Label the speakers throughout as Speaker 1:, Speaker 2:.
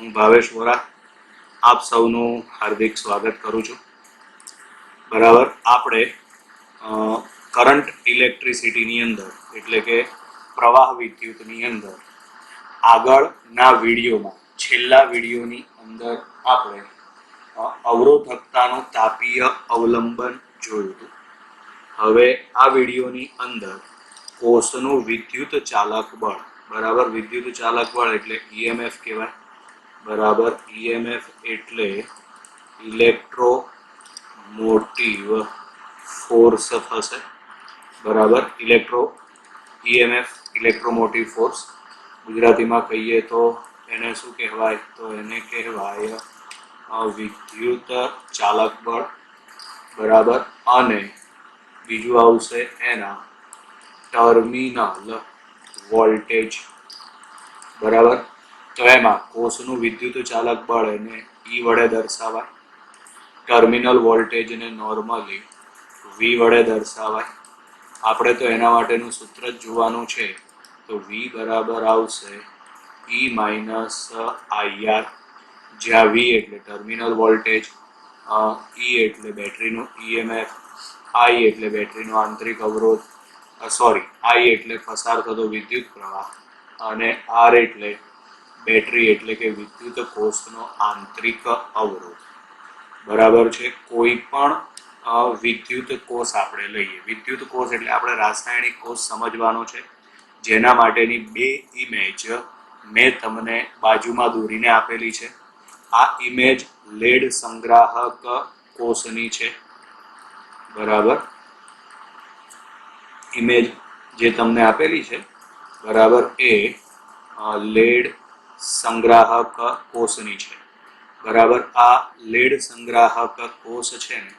Speaker 1: હું ભાવેશ વોરા આપ સૌનું હાર્દિક સ્વાગત કરું છું. બરાબર, આપણે કરંટ ઇલેક્ટ્રિસિટીની અંદર એટલે કે પ્રવાહ વિદ્યુતની અંદર આગળના વિડીયોમાં છેલ્લા વિડીયોની અંદર આપણે અવરોધકતાનું તાપીય અવલંબન જોયું હતું. હવે આ વિડીયોની અંદર કોષનું વિદ્યુત ચાલક બળ, બરાબર, વિદ્યુત ચાલક બળ એટલે ઈએમએફ કહેવાય. બરાબર, ઈએમએફ એટલે ઇલેક્ટ્રોમોટિવ ફોર્સ થશે. બરાબર, ઈએમએફ ઇલેક્ટ્રોમોટિવ ફોર્સ. ગુજરાતીમાં કહીએ તો એને શું કહેવાય? તો એને કહેવાય વિદ્યુત ચાલક બળ. બરાબર, અને બીજું આવશે એના ટર્મિનલ વોલ્ટેજ. બરાબર, તો એમાં કોષનું વિદ્યુત ચાલક બળ એને ઈ વડે દર્શાવાય, ટર્મિનલ વોલ્ટેજને નોર્મલી વી વડે દર્શાવાય. આપણે તો એના માટેનું સૂત્ર જ જોવાનું છે, તો વી બરાબર આવશે ઈ માઇનસ આઈઆર, જ્યાં વી એટલે ટર્મિનલ વોલ્ટેજ, ઈ એટલે બેટરીનું ઈએમએફ, આઈ એટલે બેટરીનો આંતરિક અવરોધ, આઈ એટલે પસાર થતો વિદ્યુત પ્રવાહ, અને આર એટલે બેટરી એટલે કે વિદ્યુત કોષનો આંતરિક અવરોધ. બરાબર છે. કોઈ પણ વિદ્યુત કોષ આપણે લઈએ, વિદ્યુત કોષ એટલે આપણે રાસાયણિક કોષ સમજવાનો છે, જેના માટેની બે ઇમેજ મેં તમને બાજુમાં દોરીને આપેલી છે. આ ઇમેજ લેડ સંગ્રાહક કોષની છે. બરાબર, ઇમેજ જે તમને આપેલી છે, બરાબર, એ લેડ સંગ્રાહક કોષની છે. બરાબર, આ લેડ સંગ્રાહક કોષ છે ને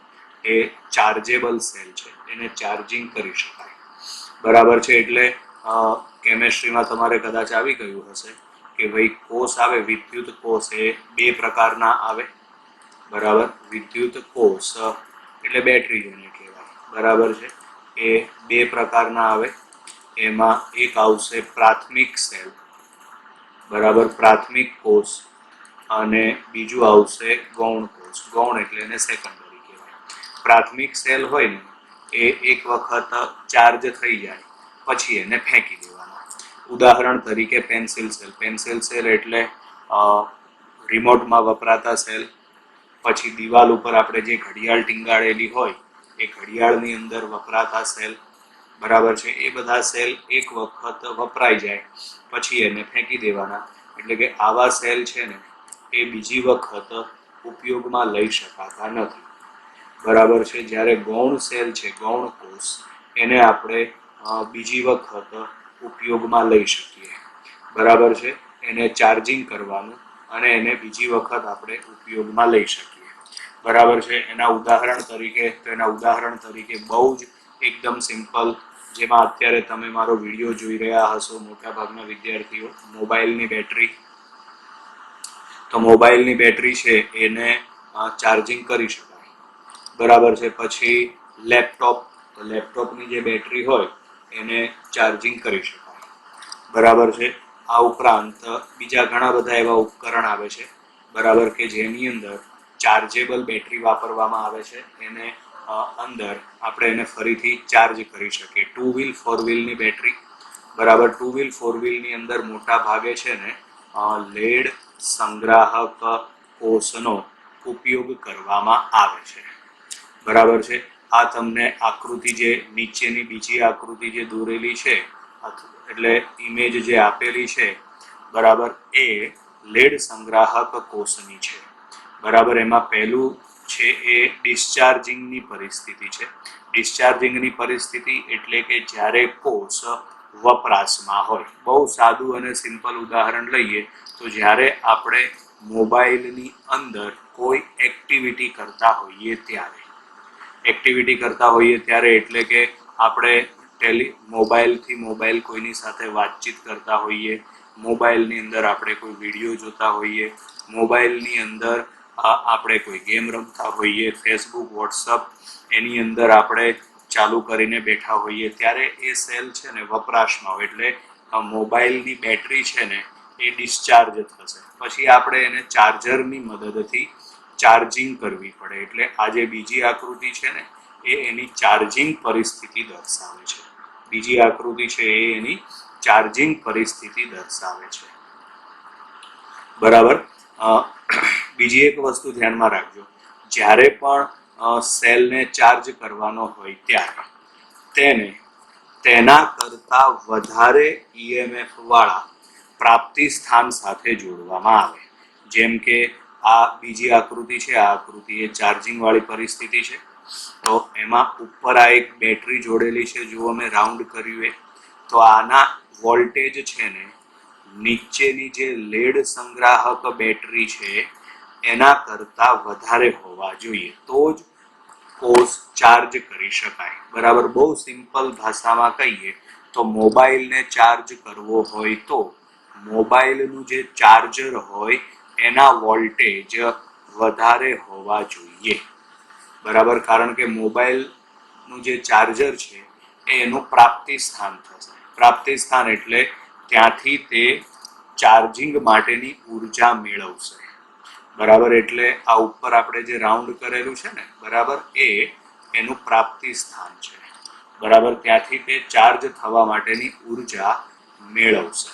Speaker 1: એ ચાર્જેબલ સેલ છે, એને ચાર્જિંગ કરી શકાય. બરાબર છે. એટલે કેમેસ્ટ્રીમાં તમારે કદાચ આવી ગયું હશે કે ભાઈ કોષ આવે, વિદ્યુત કોષ એ બે પ્રકારના આવે. બરાબર, વિદ્યુત કોષ એટલે બેટરી જેને કહેવાય. બરાબર છે, એ બે પ્રકારના આવે. એમાં એક આવશે પ્રાથમિક સેલ, બરાબર, પ્રાથમિક કોષ, અને બીજું આવશે ગૌણ કોષ. ગૌણ એટલે એને સેકન્ડરી કહેવાય. પ્રાથમિક સેલ હોય ને એ એક વખત ચાર્જ થઈ જાય પછી એને ફેંકી દેવાના. ઉદાહરણ તરીકે પેન્સિલ સેલ. પેન્સિલ સેલ એટલે રિમોટમાં વપરાતા સેલ. પછી દિવાલ ઉપર આપણે જે ઘડિયાળ ટીંગાડેલી હોય એ ઘડિયાળની અંદર વપરાતા સેલ. બરાબર છે. એ બધા સેલ એક વખત વપરાઈ જાય પછી એને ફેંકી દેવાના. એટલે કે આવા સેલ છે ને એ બીજી વખત ઉપયોગમાં લઈ શકાતા નથી. બરાબર છે. જ્યારે ગૌણ સેલ છે, ગૌણ કોષ, એને આપણે બીજી વખત ઉપયોગમાં લઈ શકીએ. બરાબર છે. એને ચાર્જિંગ કરવાનું અને એને બીજી વખત આપણે ઉપયોગમાં લઈ શકીએ. બરાબર છે. એના ઉદાહરણ તરીકે બહુ જ એકદમ સિમ્પલ, જેમાં અત્યારે તમે મારો વિડીયો જોઈ રહ્યા હશો મોટા ભાગના વિદ્યાર્થીઓ, મોબાઈલની બેટરી. તો મોબાઈલની બેટરી છે એને ચાર્જિંગ કરી શકાય. બરાબર છે. પછી લેપટોપ, તો લેપટોપની જે બેટરી હોય એને ચાર્જિંગ કરી શકાય. બરાબર છે. આ ઉપરાંત બીજા ઘણા બધા એવા ઉપકરણ આવે છે, બરાબર, કે જેની અંદર ચાર્જેબલ બેટરી વાપરવામાં આવે છે. એને અંદર આપણે એને ફરીથી ચાર્જ કરી શકીએ. 2 વ્હીલ 4 વ્હીલની બેટરી. બરાબર, 2 વ્હીલ 4 વ્હીલની અંદર મોટા ભાગે છે ને લેડ સંગ્રાહક કોષનો ઉપયોગ કરવામાં આવે છે. બરાબર છે. આ તમને આકૃતિ જે નીચેની બીજી આકૃતિ જે દોરેલી છે, એટલે ઇમેજ જે આપેલી છે, બરાબર, એ લેડ સંગ્રાહક કોષની છે. બરાબર, એમાં પહેલું છે એ ડિસ્ચાર્જિંગની પરિસ્થિતિ છે. ડિસ્ચાર્જિંગની પરિસ્થિતિ એટલે કે જ્યારે કોષ વપરાશમાં હોય. બહુ સાદું અને સિમ્પલ ઉદાહરણ લઈએ તો જ્યારે આપણે મોબાઈલની અંદર કોઈ એક્ટિવિટી કરતા હોઈએ ત્યારે એટલે કે આપણે મોબાઈલ કોઈની સાથે વાતચીત કરતા હોઈએ, મોબાઈલની અંદર આપણે કોઈ વિડીયો જોતા હોઈએ, મોબાઈલની અંદર આપણે કોઈ ગેમ રમતા હોઈએ, ફેસબુક, વોટ્સઅપ એની અંદર આપણે ચાલુ કરીને બેઠા હોઈએ, ત્યારે એ સેલ છે ને વપરાશમાં હોય. એટલે મોબાઈલની બેટરી છે ને એ ડિસ્ચાર્જ થશે, પછી આપણે એને ચાર્જરની મદદથી ચાર્જિંગ કરવી પડે. એટલે આ જે બીજી આકૃતિ છે ને એ એની ચાર્જિંગ પરિસ્થિતિ દર્શાવે છે. બીજી આકૃતિ છે એ એની ચાર્જિંગ પરિસ્થિતિ દર્શાવે છે. બરાબર. બીજી એક વસ્તુ ધ્યાનમાં રાખજો, જ્યારે પણ સેલને ચાર્જ કરવાનો હોય ત્યારે તેને તેના કરતા વધારે ઈએમએફ વાળા પ્રાપ્તિ સ્થાન સાથે જોડવામાં આવે. જેમ કે આ બીજી આકૃતિ છે, આ આકૃતિ એ ચાર્જિંગ વાળી પરિસ્થિતિ છે. તો એમાં ઉપર આ એક બેટરી જોડેલી છે, જો અમે રાઉન્ડ કર્યું તો આના વોલ્ટેજ છે ને નીચેની જે લેડ સંગ્રાહક બેટરી છે એના કરતા વધારે હોવા જોઈએ, તો જ કોષ ચાર્જ કરી શકાય. બરાબર. બહુ સિમ્પલ ભાષામાં કહીએ તો મોબાઈલને ચાર્જ કરવો હોય તો મોબાઈલનું જે ચાર્જર હોય એના વોલ્ટેજ વધારે હોવા જોઈએ. બરાબર. કારણ કે મોબાઈલનું જે ચાર્જર છે એ એનું પ્રાપ્તિ સ્થાન થશે. પ્રાપ્તિ સ્થાન એટલે ત્યાંથી તે ચાર્જિંગ માટેની ઉર્જા મેળવશે. બરાબર. એટલે આ ઉપર આપણે જે રાઉન્ડ કરેલું છે ને બરાબર એ એનું પ્રાપ્તિ સ્થાન છે. બરાબર. ત્યાંથી તે ચાર્જ થવા માટેની ઉર્જા મેળવશે.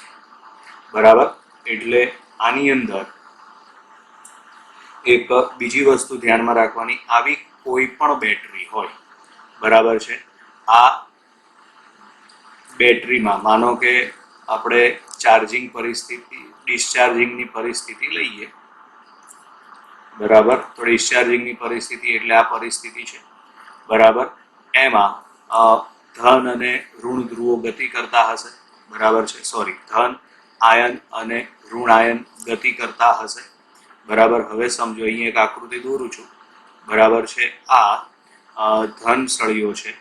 Speaker 1: બરાબર. એટલે આની અંદર એક બીજી વસ્તુ ધ્યાનમાં રાખવાની, આવી કોઈ પણ બેટરી હોય બરાબર છે, આ બેટરીમાં માનો કે આપણે ચાર્જિંગ પરિસ્થિતિ ડિસ્ચાર્જિંગની પરિસ્થિતિ લઈએ. બરાબર. તો ડિસ્ચાર્જિંગની પરિસ્થિતિ એટલે આ પરિસ્થિતિ છે. બરાબર. એમાં ધન અને ઋણ ધ્રુવો ગતિ કરતા હશે. બરાબર છે. સોરી, ધન આયન અને ઋણ આયન ગતિ કરતા હશે. બરાબર. હવે સમજો, અહીં એક આકૃતિ દોરું છું. બરાબર છે. આ ધન સળિયો છે.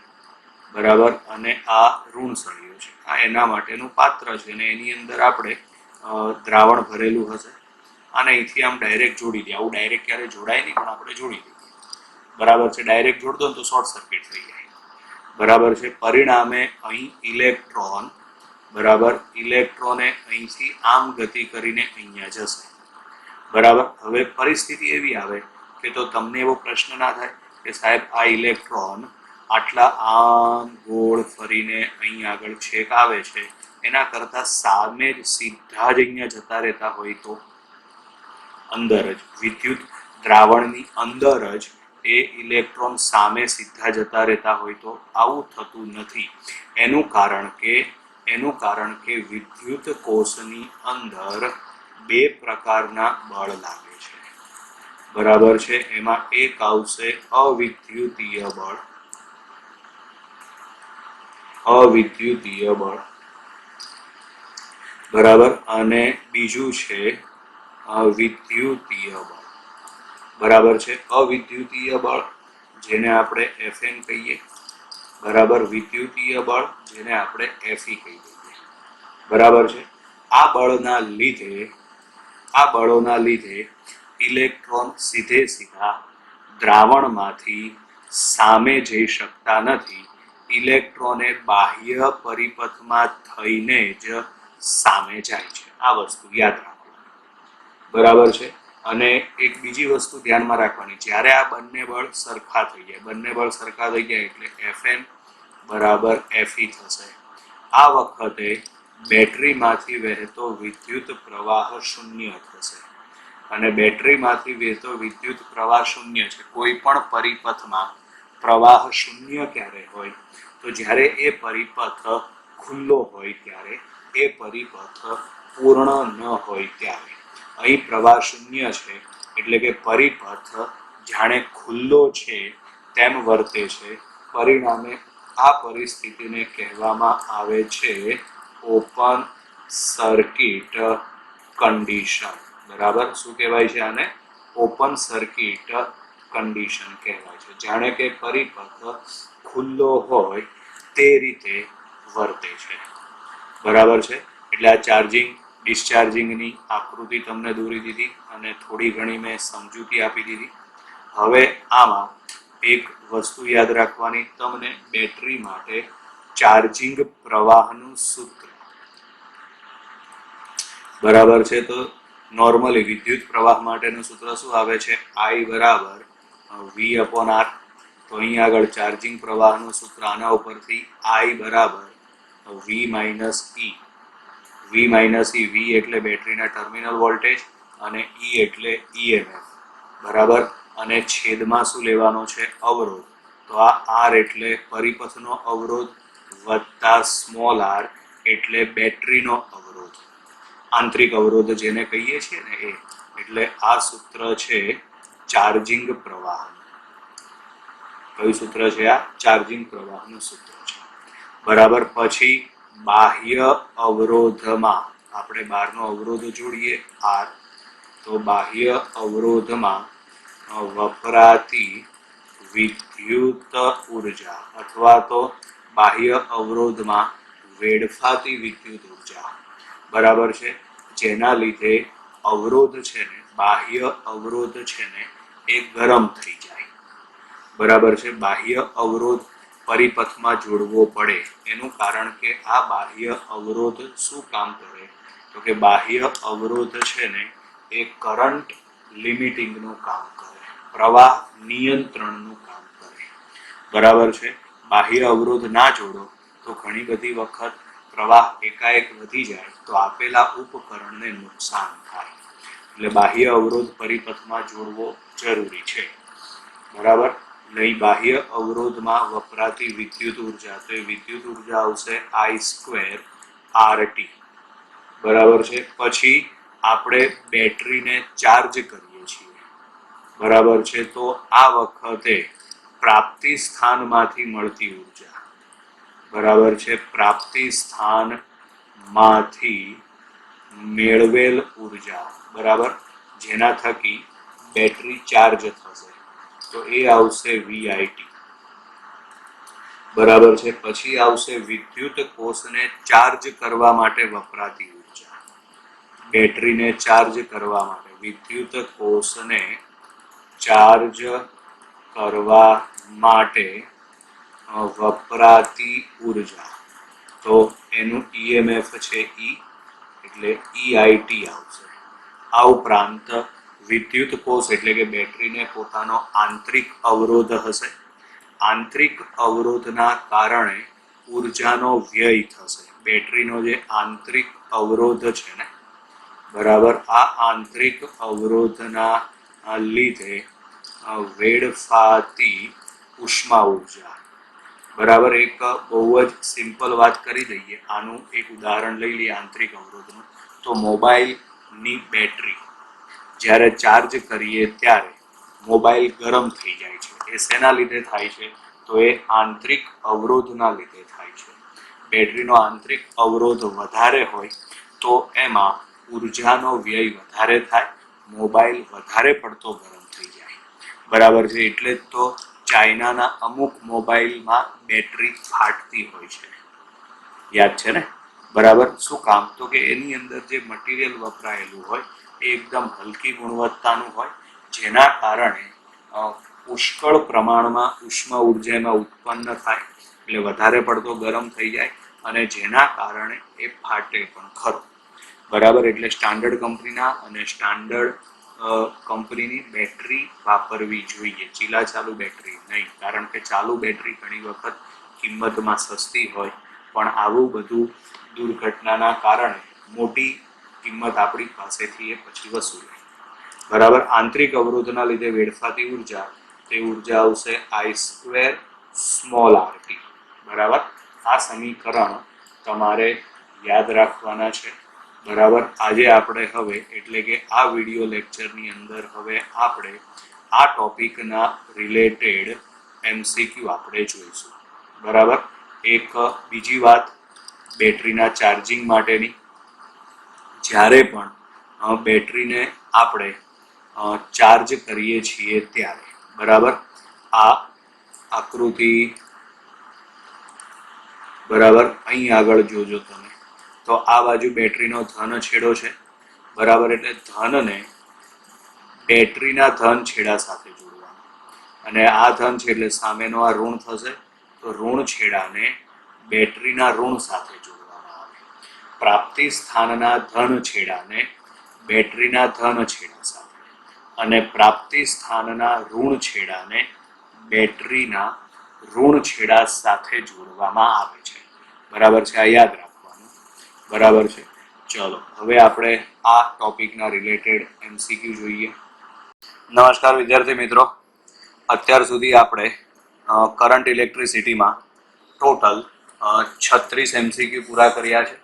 Speaker 1: બરાબર. અને આ ઋણ સળિયો છે. આ એના માટેનું પાત્ર છે અને એની અંદર આપણે દ્રાવણ ભરેલું હશે. અને અહીંથી આમ ડાયરેક્ટ જોડી દે. આવું ડાયરેક્ટ ક્યારે જોડાય નહીં, પણ આપણે જોડી દઈએ. બરાબર છે. ડાયરેક્ટ જોડ દો તો શોર્ટ સર્કિટ થઈ જાય. બરાબર છે. પરિણામે અહીં ઇલેક્ટ્રોન બરાબર ઇલેક્ટ્રોને અહીંથી આમ ગતિ કરીને અહીંયા જશે. બરાબર. હવે પરિસ્થિતિ એવી આવે કે તો તમને એવો પ્રશ્ન ના થાય કે સાહેબ આ ઇલેક્ટ્રોન આટલા આમ ગોળ ફરીને અહીં આગળ છેક આવે છે, એના કરતા સામે જ સીધા જ અહીંયા જતા રહેતા હોય તો અંદર જ વિદ્યુત દ્રાવણની અંદર જ એ ઇલેક્ટ્રોન સામે સીધા જતા રહેતા હોય તો આવું થતું નથી. એનું કારણ કે વિદ્યુત કોષની અંદર બે પ્રકારના બળ લાગે છે. બરાબર છે. એમાં એક આવશે અવિદ્યુતીય બળ, બરાબર, અને બીજું છે વિદ્યુતીય બળ. બરાબર છે. અવિદ્યુતીય બળ જેને આપણે Fn કહીએ. બરાબર. વિદ્યુતીય બળ જેને આપણે Fe કહીએ. બરાબર છે. આ બળોના લીધે ઇલેક્ટ્રોન સીધા દ્રાવણમાંથી સામે જઈ શકતા નથી. ઇલેક્ટ્રોને બાહ્ય પરિપથમાં થઈને જ સામે જાય છે. આ વસ્તુ યાદ રાખો. બરાબર છે. અને એક બીજી વસ્તુ ધ્યાનમાં રાખવાની, જ્યારે આ બંને બળ સરખા થઈ જાય એટલે Fn બરાબર Fe થશે. આ વખતે બેટરીમાંથી વહેતો વિદ્યુત પ્રવાહ શૂન્ય થશે. અને બેટરીમાંથી વહેતો વિદ્યુત પ્રવાહ શૂન્ય છે. કોઈ પણ પરિપથમાં પ્રવાહ શૂન્ય ક્યારે હોય તો જ્યારે એ પરિપથ ખુલ્લો હોય ત્યારે, એ પરિપથ પૂર્ણ ન હોય ત્યારે. અહીં પ્રવાહ શૂન્ય છે એટલે કે પરિપથ જાણે ખુલ્લો છે તેમ વર્તે છે. પરિણામે આ પરિસ્થિતિને કહેવામાં આવે છે ઓપન સર્કિટ કન્ડિશન. બરાબર. શું કહેવાય છે આને? ઓપન સર્કિટ કન્ડિશન કહેવાય છે. જાણે કે પરિપથ ખુલ્લો હોય તે રીતે વર્તે છે. બરાબર છે. એટલે આ ચાર્જિંગ ડિસ્ચાર્જિંગની આકૃતિ તમને દોરી દીધી અને થોડી ઘણી મેં સમજૂતી આપી દીધી. હવે આમાં એક વસ્તુ યાદ રાખવાની, તમને બેટરી માટે ચાર્જિંગ પ્રવાહનું સૂત્ર બરાબર છે. તો નોર્મલી વિદ્યુત પ્રવાહ માટેનું સૂત્ર શું આવે છે? I બરાબર V/R. તો અહીં આગળ ચાર્જિંગ પ્રવાહનું સૂત્ર આના ઉપરથી I બરાબર V-E. V એટલે બેટરીના ટર્મિનલ વોલ્ટેજ અને E એટલે EMF. બરાબર. અને છેદમાં શું લેવાનો છે? અવરોધ. તો આ R એટલે પરિપથનો અવરોધ વત્તા સ્મોલ r એટલે બેટરીનો અવરોધ, આંતરિક અવરોધ જેને કહીએ છીએ ને એ. એટલે આ સૂત્ર છે ચાર્જિંગ પ્રવાહ. કયું સૂત્ર છે આ? ચાર્જિંગ પ્રવાહનું સૂત્ર છે. બરાબર. પછી બાહ્ય અવરોધમાં આપણે બહારનો અવરોધ જોડીએ R. તો બાહ્ય અવરોધમાં વપરાતી વિદ્યુત ઉર્જા અથવા તો બાહ્ય અવરોધમાં વેડફાતી વિદ્યુત ઉર્જા. બરાબર છે. જેના લીધે અવરોધ છે ને, બાહ્ય અવરોધ છે ને, એ ગરમ થઈ જાય. બરાબર છે. બાહ્ય અવરોધ પરિપથમાં જોડવો પડે એનું કારણ કે આ બાહ્ય અવરોધ શું કામ કરે? તો કે બાહ્ય અવરોધ છે ને એ કરંટ લિમિટિંગનું કામ કરે, પ્રવાહ નિયંત્રણનું કામ કરે. બરાબર છે. બાહ્ય અવરોધ ના જોડો તો ઘણી બધી વખત પ્રવાહ એકાએક વધી જાય તો આપેલા ઉપકરણને નુકસાન થાય. એટલે બાહ્ય અવરોધ પરિપથમાં જોડવો જરૂરી છે. બરાબર. નહીં બાહ્ય અવરોધમાં વપરાતી વિદ્યુત ઉર્જા, તો એ વિદ્યુત ઉર્જા આવશે I²RT. બરાબર છે. પછી આપણે બેટરીને ચાર્જ કરીએ છીએ. બરાબર છે. તો આ વખતે પ્રાપ્તિ સ્થાનમાંથી મળતી ઉર્જા. બરાબર છે. પ્રાપ્તિ સ્થાનમાંથી મેળવેલ ઉર્જા. બરાબર. જેના થકી બેટરી ચાર્જ થશે તો એ આવશે VIT. બરાબર છે. પછી આવશે વિદ્યુત કોષને ચાર્જ કરવા માટે વપરાતી ઉર્જા. બેટરીને ચાર્જ કરવા માટે, વિદ્યુત કોષને ચાર્જ કરવા માટે વપરાતી ઉર્જા. તો એનું EMF છે E એટલે EIT આવશે. આ ઉપરાંત વિદ્યુત કોષ એટલે કે બેટરીને પોતાનો આંતરિક અવરોધ હશે. આંતરિક અવરોધના કારણે ઉર્જાનો વ્યય થશે. બેટરીનો જે આંતરિક અવરોધ છે ને, બરાબર, આ આંતરિક અવરોધના લીધે વેડફાતી ઉષ્મા ઉર્જા. બરાબર. એક બહુ જ સિમ્પલ વાત કરી દઈએ. આનું એક ઉદાહરણ લઈ લઈએ આંતરિક અવરોધનું. તો મોબાઈલની બેટરી જ્યારે ચાર્જ કરીએ ત્યારે મોબાઈલ ગરમ થઈ જાય છે. એ શેના લીધે થાય છે? તો એ આંતરિક અવરોધના લીધે થાય છે. બેટરીનો આંતરિક અવરોધ વધારે હોય તો એમાં ઉર્જાનો વ્યય વધારે થાય, મોબાઈલ વધારે પડતો ગરમ થઈ જાય. બરાબર છે. એટલે જ તો ચાઇનાના અમુક મોબાઈલમાં બેટરી ફાટતી હોય છે. યાદ છે ને? બરાબર. શું કામ? તો કે એની અંદર જે મટીરિયલ વપરાયેલું હોય એ એકદમ હલકી ગુણવત્તાનું હોય, જેના કારણે પુષ્કળ પ્રમાણમાં ઉષ્મા ઉર્જા એમાં ઉત્પન્ન થાય એટલે વધારે પડતો ગરમ થઈ જાય અને જેના કારણે એ ફાટે પણ ખરો. બરાબર. એટલે સ્ટાન્ડર્ડ કંપનીના અને સ્ટાન્ડર્ડ કંપનીની બેટરી વાપરવી જોઈએ, ચીલા ચાલુ બેટરી નહીં. કારણ કે ચાલુ બેટરી ઘણી વખત કિંમતમાં સસ્તી હોય પણ આવું બધું દુર્ઘટનાના કારણે મોટી કિંમત આપણી પાસેથી એ પછી વસૂલે. બરાબર. આંતરિક અવરોધના લીધે વેડફાતી ઉર્જા, તે ઉર્જા આવશે I²RT. બરાબર. આ સમીકરણ તમારે યાદ રાખવાના છે. બરાબર. આજે આપણે હવે એટલે કે આ વિડીયો લેક્ચરની અંદર હવે આપણે આ ટોપિકના રિલેટેડ MCQ આપણે જોઈશું. બરાબર. એક બીજી વાત બેટરીના ચાર્જિંગ માટેની, જ્યારે પણ બેટરીને આપણે ચાર્જ કરીએ છીએ ત્યારે, બરાબર, આ આકૃતિ બરાબર અહીં આગળ જોજો તમે. તો આ બાજુ બેટરીનો ધન છેડો છે. બરાબર. એટલે ધનને બેટરીના ધન છેડા સાથે જોડવાનું અને આ ધન છે એટલે સામેનો આ ઋણ થશે તો ઋણ છેડાને બેટરીના ઋણ સાથે જોડવામાં આવે. પ્રાપ્તિ સ્થાનના ધન છેડાને બેટરીના ધન છેડા સાથે અને પ્રાપ્તિ સ્થાનના ઋણ છેડાને બેટરીના ઋણ છેડા સાથે જોડવામાં આવે છે. બરાબર છે, આ યાદ રાખવાનું. બરાબર છે. ચલો હવે આપણે આ ટોપિકના રિલેટેડ MCQ જોઈએ. નમસ્કાર વિદ્યાર્થી મિત્રો, અત્યાર સુધી આપણે કરંટ ઇલેક્ટ્રિસિટીમાં ટોટલ 36 MCQ પૂરા કર્યા છે.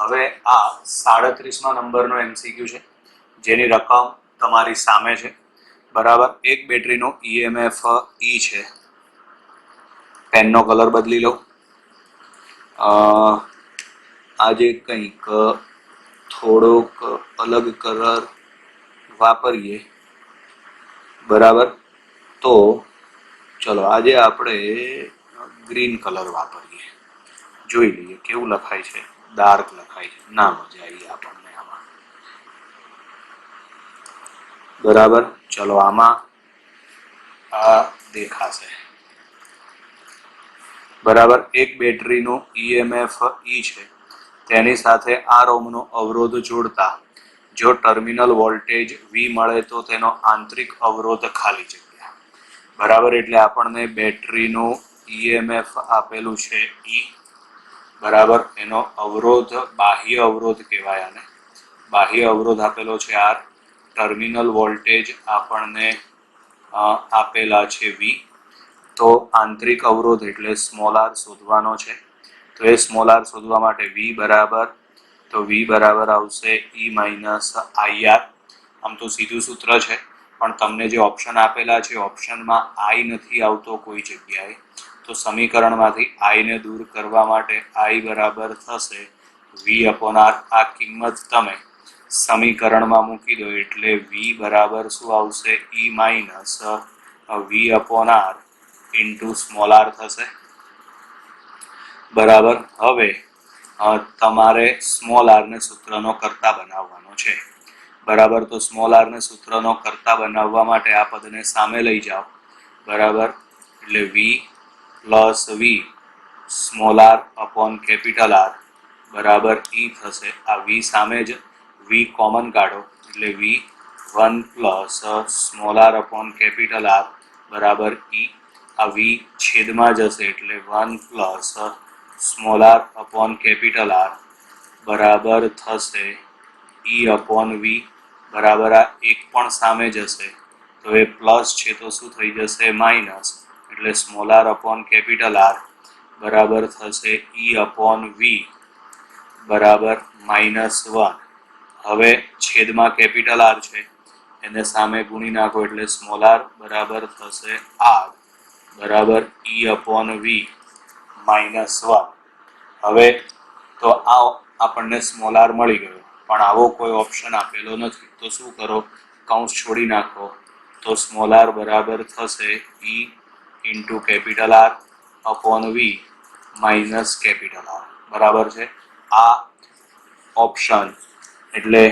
Speaker 1: હવે આ 37મા નંબરનો MCQ છે, જેની રકમ તમારી સામે છે. બરાબર, એક બેટરીનો EMF E છે. પેનનો કલર બદલી લો. આજે કંઈક થોડોક અલગ કલર વાપરીએ. બરાબર, તો ચલો આજે આપણે ગ્રીન કલર વાપરીએ. જોઈ લઈએ કેવું લખાય છે. ડાર્ક લખાય છે, ના મજા આવી આપણને આમાં. બરાબર, ચલો આમાં આ દેખાશે. બરાબર, એક બેટરીનું EMF E છે, તેની સાથે R ઓહ્મનો અવરોધ જોડતા જો ટર્મિનલ વોલ્ટેજ V મળે તો તેનો આંતરિક અવરોધ ખાલી જગ્યા. બરાબર, એટલે આપણને બેટરીનું EMF આપેલું છે E. બરાબર, એનો અવરોધ બાહ્ય અવરોધ કહેવાય. આને બાહ્ય અવરોધ આપેલો છે R. ટર્મિનલ વોલ્ટેજ આપણને આપેલા છે V. તો આંતરિક અવરોધ એટલે સ્મોલ r શોધવાનો છે. તો એ સ્મોલ r શોધવા માટે V બરાબર આવશે E માઇનસ IR. આમ તો સીધું સૂત્ર છે, પણ તમને જે ઓપ્શન આપેલા છે ઓપ્શનમાં I નથી આવતો કોઈ જગ્યાએ, તો સમીકરણમાંથી I ને દૂર કરવા માટે I બરાબર થશે V અપોન R. આ કિંમત તમે સમીકરણમાં મૂકી દો એટલે V બરાબર શું આવશે? E minus V upon R into small r થશે. બરાબર, હવે તમારે સ્મોલ r ને સૂત્રનો કર્તા બનાવવાનો છે. બરાબર, તો સ્મોલ r ને સૂત્રનો કર્તા બનાવવા માટે આ પદને સામે લઈ જાઓ. બરાબર, એટલે V plus V small r upon capital R બરાબર E થશે. આ V સામે જ V કોમન કાઢો એટલે V1 plus small r upon capital R બરાબર E. આ V છેદમાં જશે એટલે 1 plus small r upon capital R બરાબર થશે E અપોન V. બરાબર, આ એક પણ સામે જશે તો એ પ્લસ છે તો શું થઈ જશે? માઇનસ, એટલે small r upon capital R બરાબર થશે E અપોન V બરાબર -1. હવે છેદમાં કેપિટલ R છે, એને સામે ગુણી નાખો એટલે સ્મોલ r બરાબર થશે R બરાબર E અપોન V -1. હવે તો આ આપણને સ્મોલ r મળી ગયો, પણ આવો કોઈ ઓપ્શન આપેલો નથી, તો શું કરો? કૌંસ છોડી નાખો, તો સ્મોલ r બરાબર થશે E into capital R upon V minus capital R. બરાબર છે. આ ઓપ્શન એટલે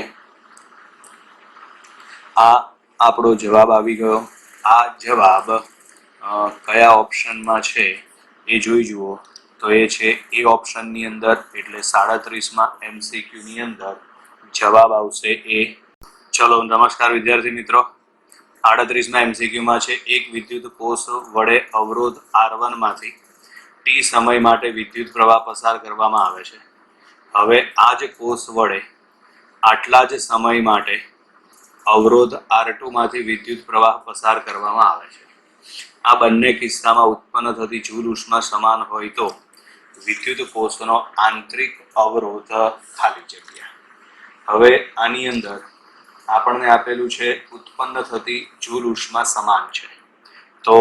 Speaker 1: આ આપણો જવાબ આવી ગયો. આ જવાબ કયા ઓપ્શનમાં છે એ જોઈ જુઓ, તો એ છે એ ઓપ્શનની અંદર, એટલે 37મા MCQ ની અંદર જવાબ આવશે એ. ચલો નમસ્કાર વિદ્યાર્થી મિત્રો, 38મા MCQ માં છે એક વિદ્યુત કોષ વડે અવરોધ R1 માંથી t સમય માટે વિદ્યુત પ્રવાહ પસાર કરવામાં આવે છે. હવે આ જ કોષ વડે આટલા જ સમય માટે અવરોધ R2 માંથી વિદ્યુત પ્રવાહ પસાર કરવામાં આવે છે. આ બંને કિસ્સામાં ઉત્પન્ન થતી જૂલ ઉષ્મા સમાન હોય તો વિદ્યુત કોષનો આંતરિક અવરોધ ખાલી જગ્યા. હવે આની અંદર આપણને આપેલું છે ઉત્પન્ન થતી જૂલ ઉષ્મા સમાન છે, તો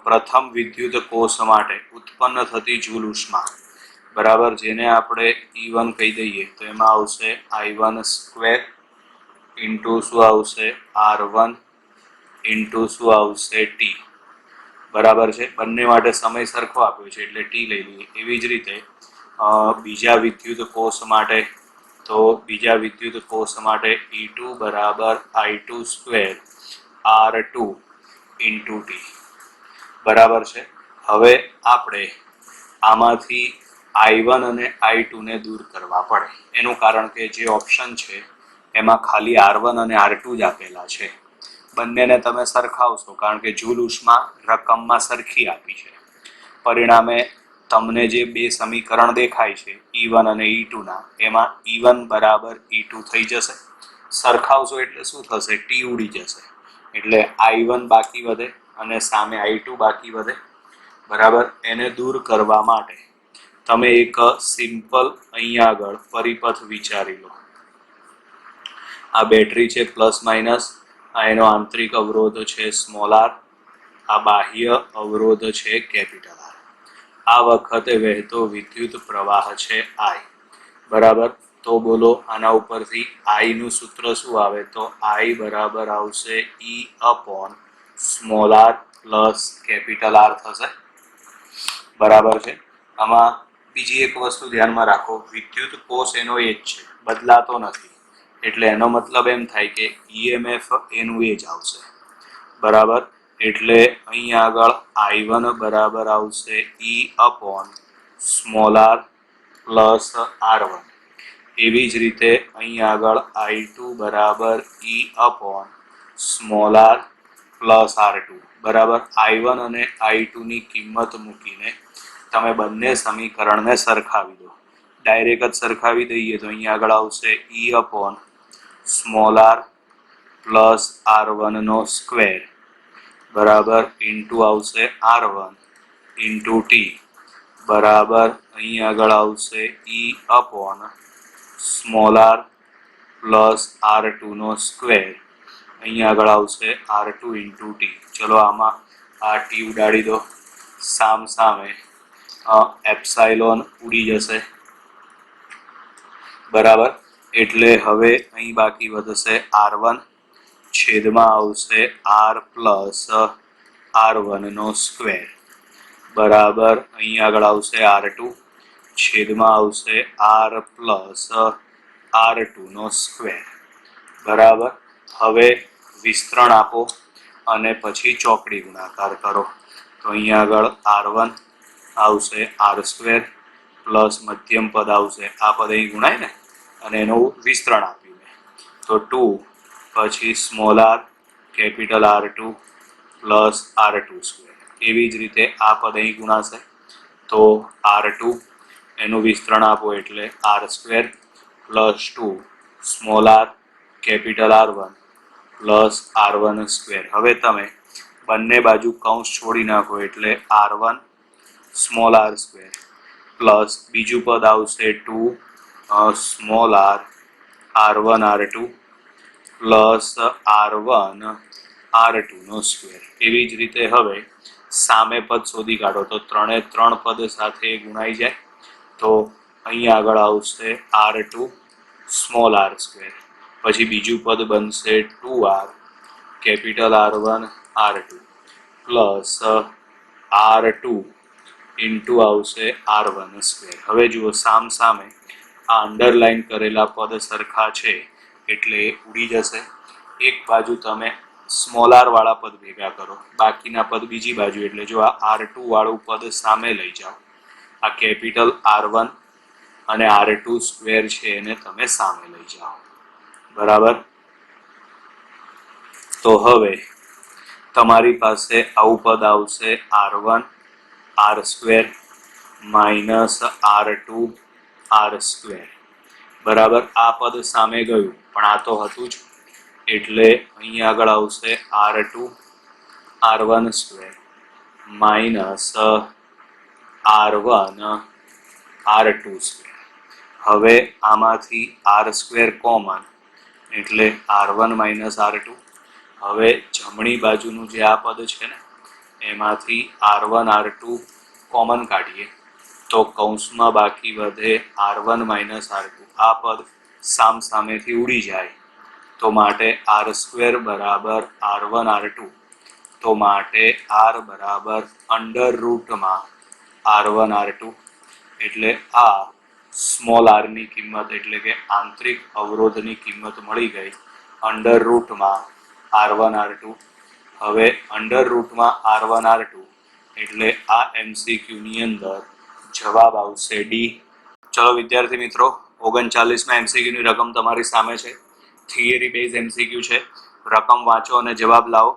Speaker 1: પ્રથમ વિદ્યુત કોષ માટે ઉત્પન્ન થતી જૂલ ઉષ્મા બરાબર, જેને આપણે E1 કહી દઈએ, તો એમાં આવશે I1 સ્ક્વેર ઇન્ટુ શું આવશે? R1 ઇન્ટુ શું આવશે? T. બરાબર છે. બંને માટે સમય સરખો આપ્યો છે એટલે T લઈ લઈએ. એવી જ રીતે બીજા વિદ્યુત કોષ માટે, તો બીજા વિદ્યુત કોષ માટે E2 બરાબર I2 square R2 into T. બરાબર છે. હવે આપણે આમાંથી I1 અને I2 ને દૂર કરવા પડે. એનું કારણ કે જે ઓપ્શન છે એમાં ખાલી R1 અને R2 જ આપેલા છે. બંનેને તમે સરખાવશો કારણ કે જૂલ ઉષ્મા રકમમાં સરખી આપી છે. પરિણામે તમને જે બે સમીકરણ દેખાય છે E1 અને E2 ના, એમાં E1 બરાબર E2 થઈ જશે. સરખાવશો એટલે શું થશે? T ઉડી જશે, એટલે I1 બાકી વધે અને સામે I2 બાકી વધે. બરાબર. એને દૂર કરવા માટે તમે એક સિમ્પલ અહીંયા આગળ પરિપથ વિચારી લો. આ બેટરી છે પ્લસ માઇનસ, આ એનો આંતરિક અવરોધ છે સ્મોલ આર, આ બાહ્ય અવરોધ છે કેપિટલ આર. આ વખતે વહેતો વિદ્યુત પ્રવાહ છે I. બરાબર. તો બોલો આના ઉપરથી I નું સૂત્ર શું આવે? તો I બરાબર આવશે E upon small r plus capital R થશે. બરાબર છે. આમાં બીજી એક વસ્તુ ધ્યાનમાં રાખો, વિદ્યુત કોષ એનો એ જ છે, બદલાતો નથી. એટલે એનો મતલબ એમ થાય કે EMF એનું એ જ આવશે. બરાબર. એટલે અહીંયા આગળ I1 બરાબર આવશે E upon small r plus R1. એવી જ રીતે અહીંયા આગળ I2 બરાબર E upon small r plus R2. બરાબર. I1 અને I2 ની કિંમત મૂકીને તમે બંને સમીકરણને સરખાવી દો. ડાયરેક્ટ જ સરખાવી દઈએ તો અહીંયા આગળ આવશે E upon small r plus R1 નો સ્ક્વેર બરાબર ઇન્ટુ આવશે R1 ઇન્ટુ T બરાબર અહીંયા આગળ આવશે E upon small r plus R2 નો સ્ક્વેર, અહીંયા આગળ આવશે R2 ઇન્ટુ T. ચલો આમાં આ T ઉડાડી દો, સામ સામે એપ્સાઇલોન ઉડી જશે. બરાબર. એટલે હવે અહીં બાકી વધશે R1 છેદમાં આવશે R પ્લસ R1 નો સ્ક્વેર બરાબર અહીંયા આગળ આવશે R2 છેદમાં આવશે R પ્લસ R2 નો સ્ક્વેર. બરાબર. હવે વિસ્તરણ આપો અને પછી ચોકડી ગુણાકાર કરો. તો અહીંયા આગળ R1 આવશે R સ્ક્વેર પ્લસ મધ્યમ પદ આવશે, આ પદ અહીં ગુણાય ને, અને એનું વિસ્તરણ આપ્યું મેં, તો 2 પછી small R capital R2 plus R2 square. એવી જ રીતે આ પદ અહીં ગુણાશે, તો R2 એનું વિસ્તરણ આપો એટલે R square plus 2 small R capital R1 plus R1 square. હવે તમે બંને બાજુ કૌંસ છોડી નાખો એટલે R1 small R square plus બીજું પદ આવશે 2 small r R1 R2 plus R1 R2 નો સ્ક્વેર. એવી જ રીતે હવે સામે પદ શોધી કાઢો તો ત્રણે ત્રણ પદ સાથે ગુણાઈ જાય, તો અહીંયા આગળ આવશે R2 સ્મોલ આર સ્ક્વેર, પછી બીજું પદ બનશે 2R capital R1 R2 plus R2 into આવશે R1 સ્ક્વેર. હવે જુઓ સામ સામે આ અંડરલાઈન કરેલા પદ સરખા છે એટલે ઉડી જશે. એક બાજુ તમે સ્મોલ આર વાળા પદ ભેગા કરો, બાકીના પદ બીજી બાજુ, એટલે જો આ R2 વાળું પદ સામે લઈ જાઓ, આ કેપિટલ R1 અને R2 સ્ક્વેર છે એને તમે સામે લઈ જાઓ. બરાબર. તો હવે તમારી પાસે આવું પદ આવશે R1 R square minus R2 R square. બરાબર. આ પદ સામે ગયું પણ આ તો હતું જ, એટલે અહીંયા આગળ આવશે R2 R1 square minus R1 R2 square. હવે આમાંથી R સ્ક્વેર કોમન એટલે R1 માઇનસ R2. હવે જમણી બાજુનું જે આ પદ છે ને એમાંથી R1 R2 કોમન કાઢીએ તો કૌંસમાં બાકી વધે R1 માઇનસ R2. આ પદ સામ સામેથી ઉડી જાય, તો માટે R સ્ક્વેર બરાબર R1 R2, તો માટે R બરાબર અંડર રૂટમાં R1 R2. એટલે આ સ્મોલ આર ની કિંમત એટલે કે આંતરિક અવરોધની કિંમત મળી ગઈ અંડર રૂટમાં R1 R2. હવે અંડર રૂટમાં R1 R2 એટલે આ MCQ ની અંદર જવાબ આવશે ડી. ચલો વિદ્યાર્થી મિત્રો, 39માં એમસીક્યુ ની રકમ તમારી સામે છે. થિયરી બેઝ એમસીક્યુ છે. રકમ વાંચો અને જવાબ લાવો.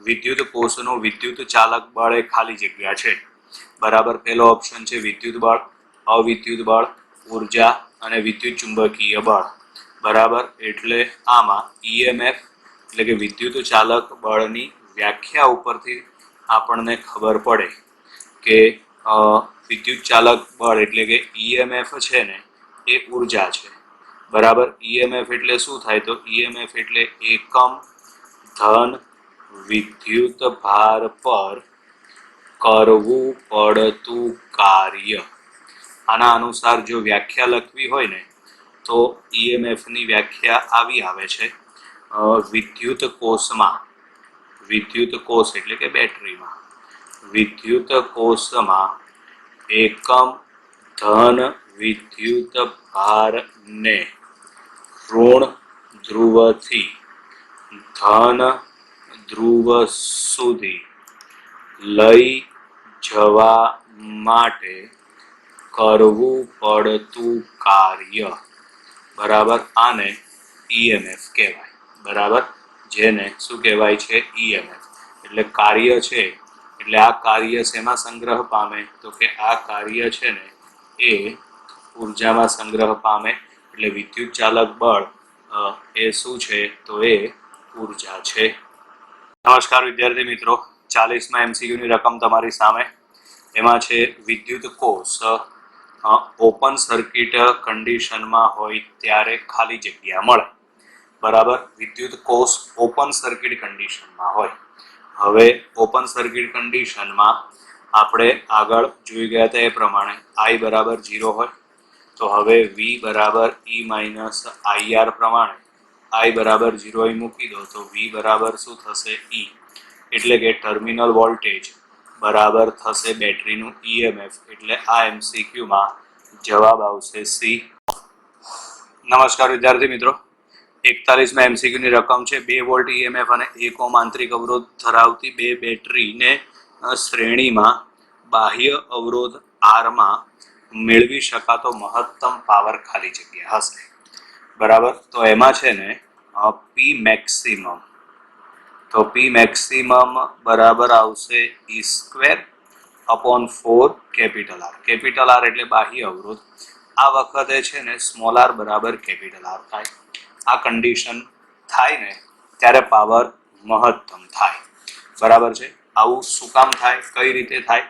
Speaker 1: વિદ્યુત કોષનું વિદ્યુત ચાલક બળ એ ખાલી જગ્યા છે. બરાબર, પહેલો ઓપ્શન છે વિદ્યુત બળ, અવિદ્યુત બળ, ઉર્જા અને વિદ્યુત ચુંબકીય બળ. બરાબર, એટલે આમાં ઈએમએફ એટલે કે વિદ્યુત ચાલક બળની વ્યાખ્યા ઉપરથી આપણને ખબર પડે કે વિદ્યુત ચાલક બળ એટલે કે ઈએમએફ છે ને એ ઉર્જા છે. બરાબર, ઈએમએફ એટલે શું થાય? તો ઈએમએફ એટલે એકમ ધન વિદ્યુત ભાર પર કરવું પડતું કાર્ય. આના અનુસાર જો વ્યાખ્યા લખવી હોય ને તો ઈએમએફ ની વ્યાખ્યા આવી આવે છે. વિદ્યુત કોષમાં, વિદ્યુત કોષ એટલે કે બેટરીમાં, વિદ્યુત કોષમાં એકમ ધન વિદ્યુત ભારને ઋણ ધ્રુવથી ધન ધ્રુવ સુધી લઈ જવા માટે કરવું પડતું કાર્ય. બરાબર, આને ઈએમએફ કહેવાય. બરાબર, જેને શું કહેવાય છે? ઈએમએફ. એટલે કાર્ય છે, એટલે આ કાર્ય શેમાં સંગ્રહ પામે? તો કે આ કાર્ય છે ને એ ઉર્જામાં સંગ્રહ પામે. એટલે વિદ્યુત ચાલક બળ એ શું છે? તો એ ઉર્જા છે. નમસ્કાર વિદ્યાર્થી મિત્રો, 40માં એમસીક્યુ ની રકમ તમારી સામે. એમાં છે વિદ્યુત કોષ ઓપન સર્કિટ કન્ડિશનમાં હોય ત્યારે ખાલી જગ્યા મળે. બરાબર, વિદ્યુત કોષ ઓપન સર્કિટ કન્ડિશનમાં હોય. હવે ઓપન સર્કિટ કન્ડિશનમાં આપણે આગળ જોઈ ગયા હતા એ પ્રમાણે I બરાબર 0 હોય. તો હવે V બરાબર E માઇનસ IR પ્રમાણે I બરાબર 0 અહીં મૂકી દો તો V બરાબર શું થશે? E. એટલે કે ટર્મિનલ વોલ્ટેજ બરાબર થશે બેટરીનું ઈએમએફ. એટલે આ એમસીક્યુમાં જવાબ આવશે સી. નમસ્કાર વિદ્યાર્થી મિત્રો, 41માં એમસીક્યુ ની રકમ છે 2 વોલ્ટ ઈએમએફ અને 1 ઓહ્મ આંતરિક અવરોધ ધરાવતી બે બેટરીને શ્રેણીમાં બાહ્ય અવરોધ R માં મેળવી શકાતો મહત્તમ પાવર ખાલી જગ્યા હશે. બરાબર, તો એમાં છે ને P મેક્સિમમ, તો P મેક્સિમમ બરાબર આવશે E² upon 4 capital R. Capital R એટલે બાહ્ય અવરોધ. આ વખતે છે ને સ્મોલ r બરાબર કેપિટલ R થાય. આ કન્ડિશન થાય ને ત્યારે પાવર મહત્તમ થાય. બરાબર છે. આવું શું કામ થાય, કઈ રીતે થાય,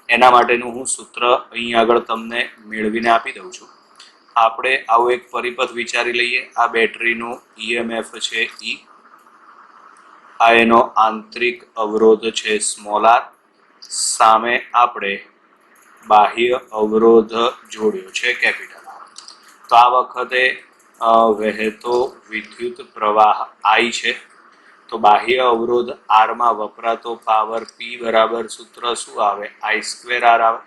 Speaker 1: એના માટેનું હું સૂત્ર અહીં આગળ તમને મેળવીને આપી દઉં છું. આપણે આવું એક પરિપથ વિચારી લઈએ. આ બેટરીનું ઈએમએફ છે E, આ એનો આંતરિક અવરોધ છે સ્મોલ r, સામે આપણે બાહ્ય અવરોધ જોડ્યો છે કેપિટલ R. તો આ વખતે વહેતો વિદ્યુત પ્રવાહ I છે. તો બાહ્ય અવરોધ R માં વપરાતો પાવર P બરાબર સૂત્ર શું આવે? I² R આવે.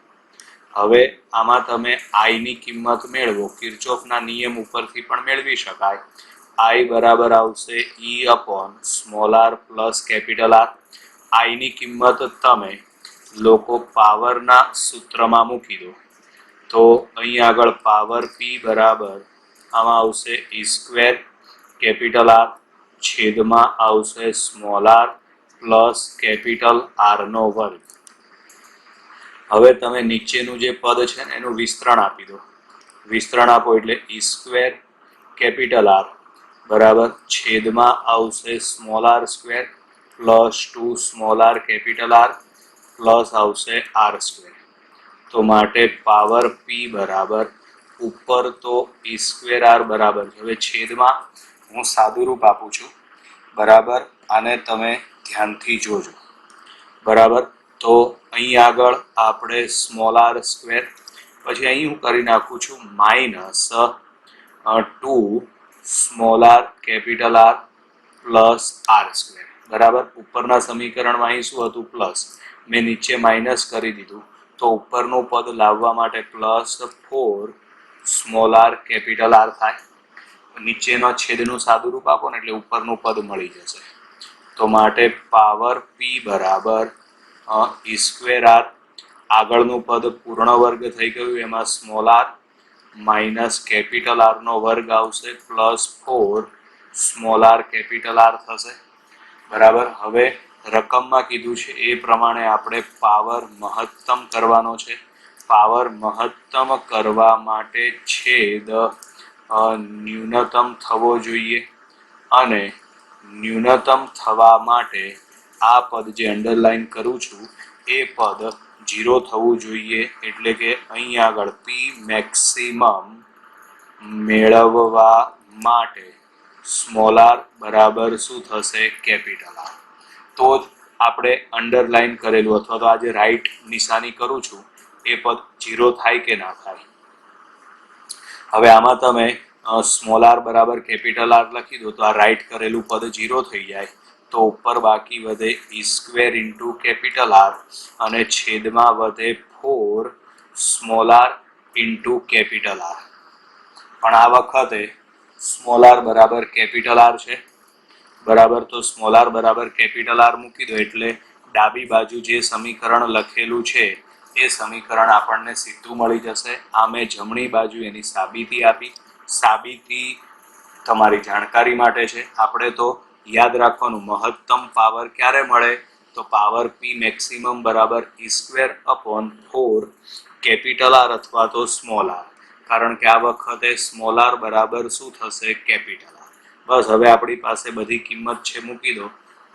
Speaker 1: હવે આમાં તમે I ની કિંમત મેળવો, કિર્ચોફના નિયમ ઉપરથી પણ મેળવી શકાય. I બરાબર આવશે E upon small r plus capital R. I ની કિંમત તમે લોકો પાવરના સૂત્રમાં મૂકી દો તો અહીં આગળ પાવર P બરાબર આમાં આવશે E² કેપિટલ R છેદમાં આવશે small r plus capital R નો વર્ગ. હવે તમે નીચેનું જે પદ છે ને એનું વિસ્તરણ આપી દો. વિસ્તરણ આપો એટલે E² કેપિટલ R બરાબર છેદમાં આવશે small r² plus 2 small r capital R plus આવશે r². તો માટે પાવર P બરાબર ઉપર તો E² R બરાબર, હવે છેદમાં હું સાદું રૂપ આપું છું. બરાબર, આને તમે ધ્યાનથી જોજો. બરાબર, તો અહીં આગળ આપણે સ્મોલ r², પછી અહીં હું કરી નાખું છું minus 2 small r capital R plus r². બરાબર, ઉપરના સમીકરણમાં અહીં શું હતું? પ્લસ. મેં નીચે માઇનસ કરી દીધું તો ઉપરનું પદ લાવવા માટે plus 4 small r capital R થાય. નીચેનો છેદનું સાદું રૂપ આપો ને એટલે ઉપરનું પદ મળી જશે. તો માટે પાવર P બરાબર E² R આગળનું પદ પૂર્ણ વર્ગ થઈ ગયું, એમાં small R minus capital R નો વર્ગ આવશે plus 4 small R capital R થશે. બરાબર. હવે રકમમાં કીધું છે એ પ્રમાણે આપણે પાવર મહત્તમ કરવાનો છે. પાવર મહત્તમ કરવા માટે છેદ ન્યૂનતમ થવો જોઈએ, અને ન્યૂનતમ થવા માટે આ પદ જે અંડરલાઈન કરું છું એ પદ 0 થવું જોઈએ. એટલે કે અહીં આગળ પી મેક્સિમમ મેળવવા માટે સ્મોલ આર બરાબર શું થશે? Capital r. તો જ આપણે અંડરલાઈન કરેલું અથવા તો આજે રાઈટ નિશાની કરું છું એ પદ 0 થાય કે ના થાય. હવે આમાં તમે સ્મોલ આર બરાબર કેપિટલ આર લખી દો તો આ રાઈટ કરેલું પદ 0 થઈ જાય. તો ઉપર બાકી વધે E square into capital r અને છેદમાં વધે 4 small r into capital r. પણ આ વખતે સ્મોલ આર બરાબર કેપિટલ આર છે. બરાબર. તો સ્મોલ આર બરાબર કેપિટલ આર મૂકી દો એટલે ડાબી બાજુ જે સમીકરણ લખેલું છે એ સમીકરણ આપણને સીધું મળી જશે. આ મેં જમણી બાજુ એની સાબિતી આપી. સાબિતી તમારી જાણકારી માટે છે. આપણે તો યાદ રાખવાનું મહત્તમ પાવર ક્યારે મળે? તો પાવર પી મેક્સિમમ બરાબર ઈ સ્ક્વેર અપોન 4 કેપિટલ આર અથવા તો સ્મોલ આર. કારણ કે આ વખતે સ્મોલ આર બરાબર શું થશે? Capital R. બસ હવે આપણી પાસે બધી કિંમત છે, મૂકી દો.